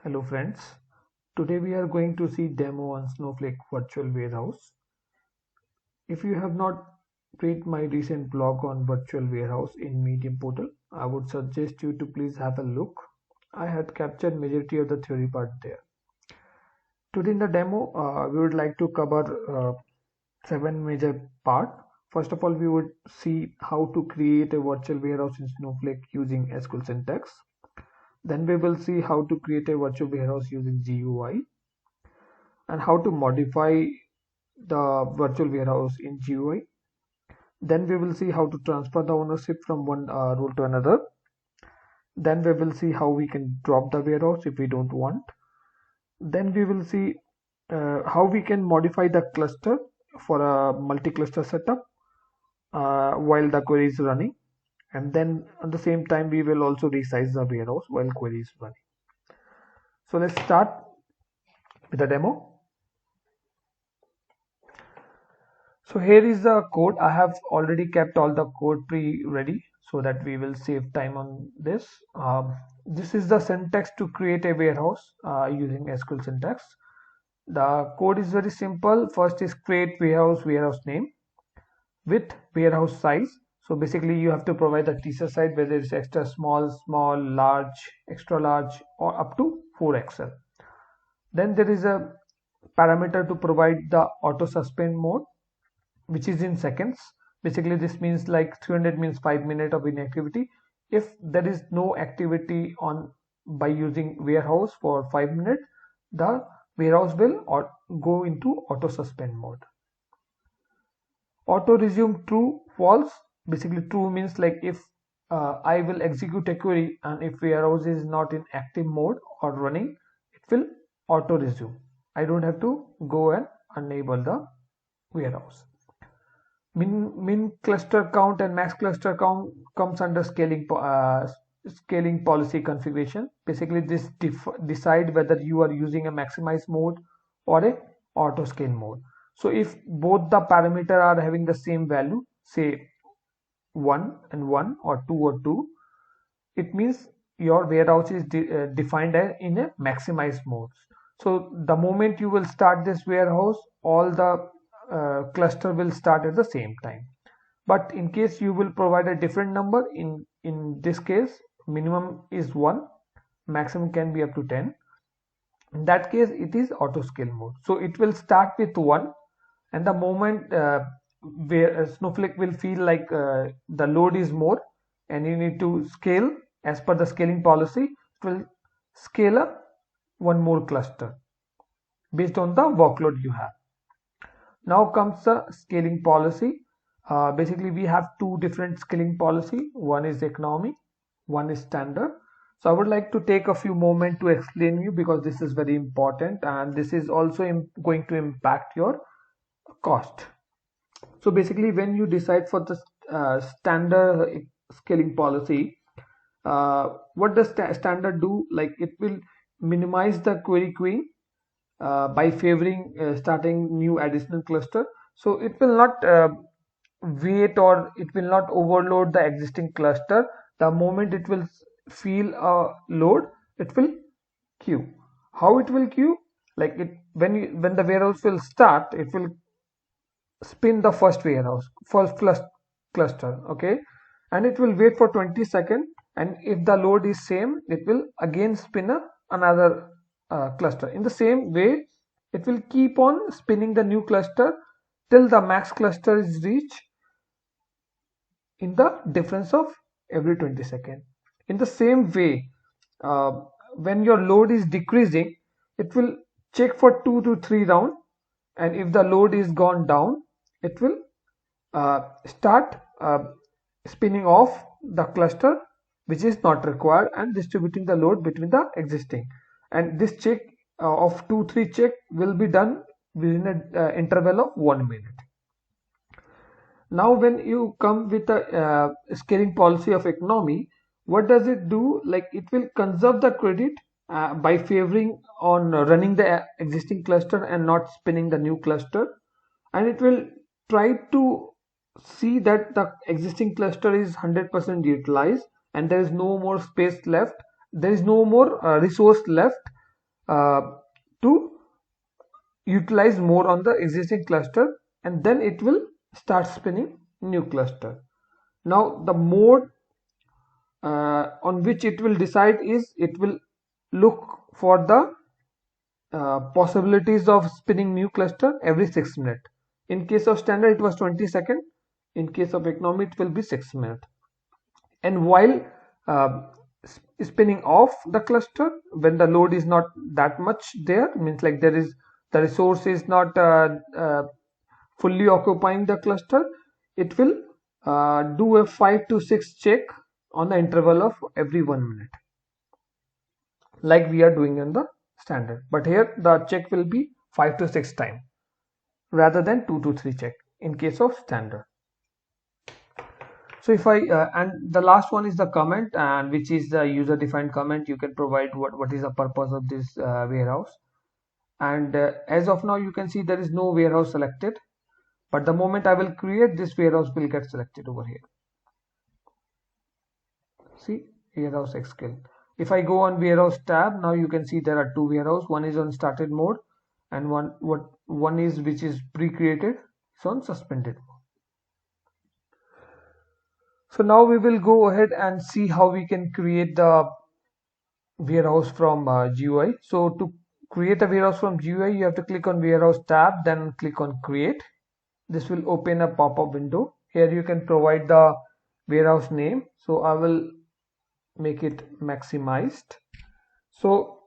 Hello friends, today we are going to see demo on Snowflake Virtual Warehouse. If you have not read my recent blog on Virtual Warehouse in Medium portal, I would suggest you to please have a look. I had captured majority of the theory part there. Today in the demo, we would like to cover 7 major part. First of all, we would see how to create a virtual warehouse in Snowflake using SQL syntax. Then we will see how to create a virtual warehouse using GUI and how to modify the virtual warehouse in GUI. Then we will see how to transfer the ownership from one role to another. Then we will see how we can drop the warehouse if we don't want. Then we will see how we can modify the cluster for a multi-cluster setup while the query is running. And then at the same time, we will also resize the warehouse while query is running. So let's start with the demo. So here is the code. I have already kept all the code pre-ready so that we will save time on this. This is the syntax to create a warehouse using SQL syntax. The code is very simple. First is create warehouse name with warehouse size. So basically you have to provide the t-shirt size, whether it's extra small, large, extra large, or up to 4XL. Then there is a parameter to provide the auto suspend mode, which is in seconds. Basically this means like 300 means 5 minutes of inactivity. If there is no activity on by using warehouse for 5 minutes, the warehouse will go into auto suspend mode. Auto resume true false. Basically true means like if I will execute a query and if warehouse is not in active mode or running, it will auto resume. I don't have to go and enable the warehouse. Min cluster count and max cluster count comes under scaling policy configuration. Basically this decide whether you are using a maximize mode or a auto scale mode. So if both the parameter are having the same value, say 1 and 1 or 2 or 2, it means your warehouse is defined in a maximize mode. So the moment you will start this warehouse, all the cluster will start at the same time. But in case you will provide a different number, in this case minimum is 1, maximum can be up to 10. In that case it is auto scale mode. So it will start with 1, and the moment where Snowflake will feel like the load is more and you need to scale as per the scaling policy, it will scale up one more cluster based on the workload you have. Now comes the scaling policy. Basically we have two different scaling policy. One is economy, one is standard. So I would like to take a few moments to explain you, because this is very important and this is also going to impact your cost. So basically when you decide for the standard scaling policy, what does standard do? Like it will minimize the query queuing by favoring starting new additional cluster. So it will not wait, or it will not overload the existing cluster. The moment it will feel a load, it will queue. How it will queue? Like it when the warehouse will start, it will spin the first cluster, okay, and it will wait for 20 seconds, and if the load is same, it will again spin another cluster. In the same way, it will keep on spinning the new cluster till the max cluster is reached in the difference of every 20 seconds. In the same way, when your load is decreasing, it will check for 2 to 3 rounds, and if the load is gone down, it will start spinning off the cluster which is not required and distributing the load between the existing. And this check of 2-3 check will be done within an interval of 1 minute. Now when you come with a scaling policy of economy, what does it do? Like it will conserve the credit by favoring on running the existing cluster and not spinning the new cluster, and it will try to see that the existing cluster is 100% utilized and there is no more space left, there is no more resource left to utilize more on the existing cluster, and then it will start spinning new cluster. Now the mode on which it will decide is it will look for the possibilities of spinning new cluster every 6 minutes. In case of standard it was 20 seconds. In case of economy it will be 6 minutes. And while uh, spinning off the cluster, when the load is not that much there, means like there is the resource is not fully occupying the cluster, it will do a 5 to 6 check on the interval of every 1 minute, like we are doing in the standard. But here the check will be 5 to 6 times rather than 2 to 3 check in case of standard. So if I and the last one is the comment, and which is the user defined comment. You can provide what is the purpose of this warehouse, and as of now you can see there is no warehouse selected, but the moment I will create, this warehouse will get selected over here. See, warehouse xScale. If I go on warehouse tab, now you can see there are two warehouse. One is on started mode, and one is which is pre-created, so on suspended mode. So now we will go ahead and see how we can create the warehouse from GUI. So to create a warehouse from GUI, you have to click on warehouse tab, then click on create. This will open a pop-up window. Here you can provide the warehouse name. So I will make it maximized. So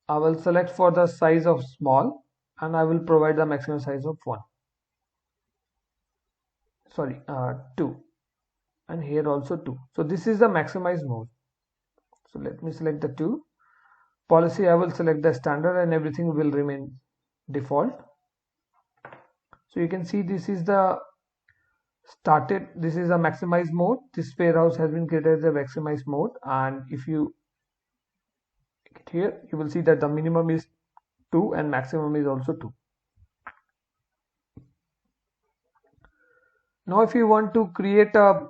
I will select for the size of small, and I will provide the maximum size of 2, and here also 2. So this is the maximize mode. So let me select the 2. Policy, I will select the standard, and everything will remain default. So you can see this is the started, this is a maximize mode. This warehouse has been created as a maximize mode, and if you get here, you will see that the minimum is 2 and maximum is also 2. Now if you want to create a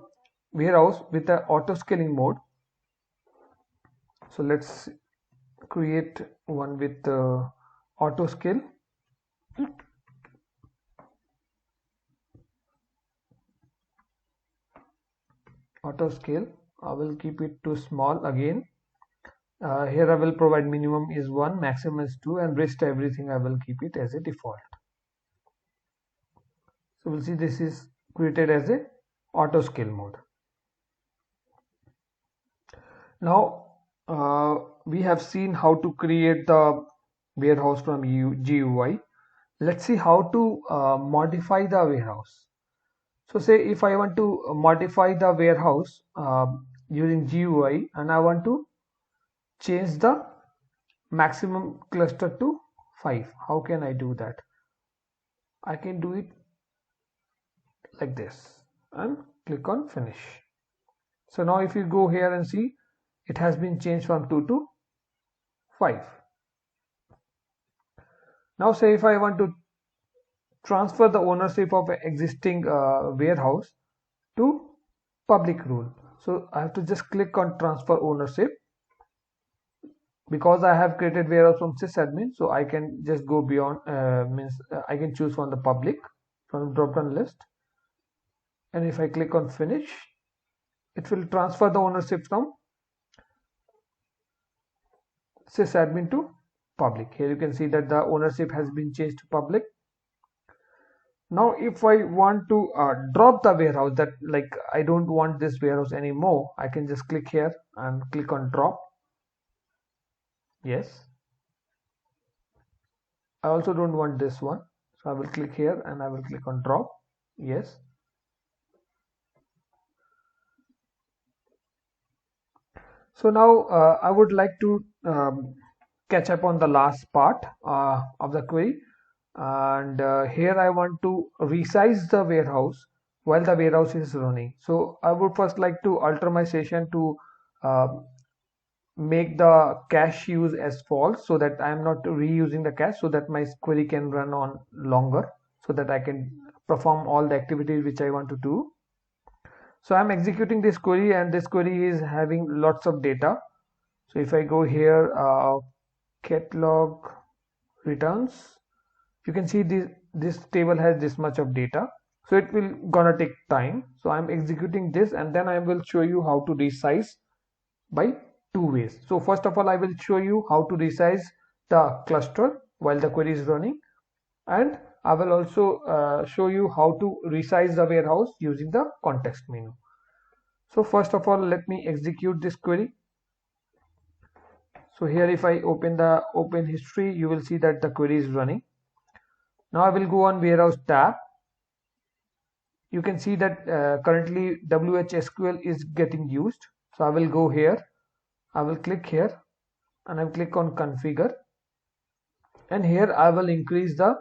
warehouse with a auto scaling mode, so let's create one with auto scale. Auto scale, I will keep it to small again. Here I will provide minimum is 1, maximum is 2, and rest everything I will keep it as a default. So we'll see this is created as a auto scale mode. Now we have seen how to create the warehouse from GUI. Let's see how to modify the warehouse. So say if I want to modify the warehouse using GUI, and I want to change the maximum cluster to 5. How can I do that? I can do it like this and click on finish. So now if you go here and see, it has been changed from 2 to 5. Now say if I want to transfer the ownership of an existing warehouse to public rule, so I have to just click on transfer ownership. Because I have created warehouse from sysadmin, so I can just go beyond, I can choose from the public from the drop down list, and if I click on finish, it will transfer the ownership from sysadmin to public. Here you can see that the ownership has been changed to public. Now if I want to drop the warehouse, that like I don't want this warehouse anymore, I can just click here and click on drop. Yes, I also don't want this one, so I will click here and I will click on drop. Yes. So now I would like to catch up on the last part of the query, and here I want to resize the warehouse while the warehouse is running. So I would first like to alter my session to make the cache use as false, so that I am not reusing the cache, so that my query can run on longer, so that I can perform all the activities which I want to do. So I'm executing this query, and this query is having lots of data. So if I go here, catalog returns. You can see this table has this much of data, so it will gonna take time. So I'm executing this, and then I will show you how to resize by two ways. So first of all, I will show you how to resize the cluster while the query is running, and I will also show you how to resize the warehouse using the context menu. So first of all, let me execute this query. So here, if I open the open history, you will see that the query is running. Now I will go on warehouse tab. You can see that currently WHSQL is getting used. So I will go here, I will click here, and I will click on configure, and here I will increase the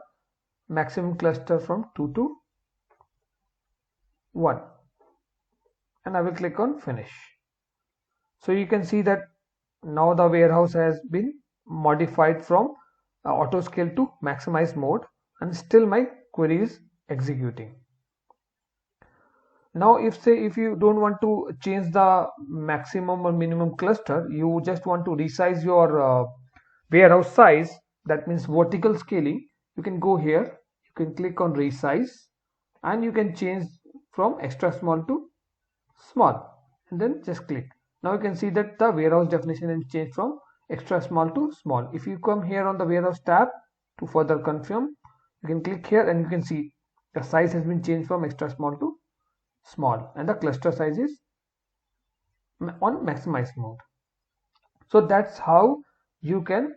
maximum cluster from 2 to 1, and I will click on finish. So you can see that now the warehouse has been modified from auto scale to maximize mode, and still my query is executing. Now if you don't want to change the maximum or minimum cluster, you just want to resize your warehouse size, that means vertical scaling, you can go here, you can click on resize, and you can change from extra small to small, and then just click. Now you can see that the warehouse definition is changed from extra small to small. If you come here on the warehouse tab to further confirm, you can click here, and you can see the size has been changed from extra small to small, and the cluster size is on maximize mode. So that's how you can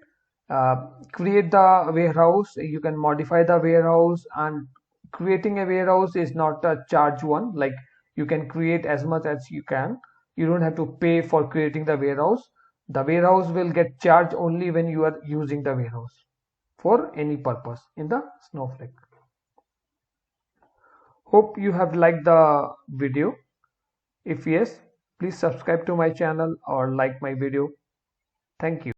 create the warehouse. You can modify the warehouse, and creating a warehouse is not a charge one. Like, you can create as much as you can. You don't have to pay for creating the warehouse. The warehouse will get charged only when you are using the warehouse for any purpose in the Snowflake. Hope you have liked the video. If yes, please subscribe to my channel or like my video. Thank you.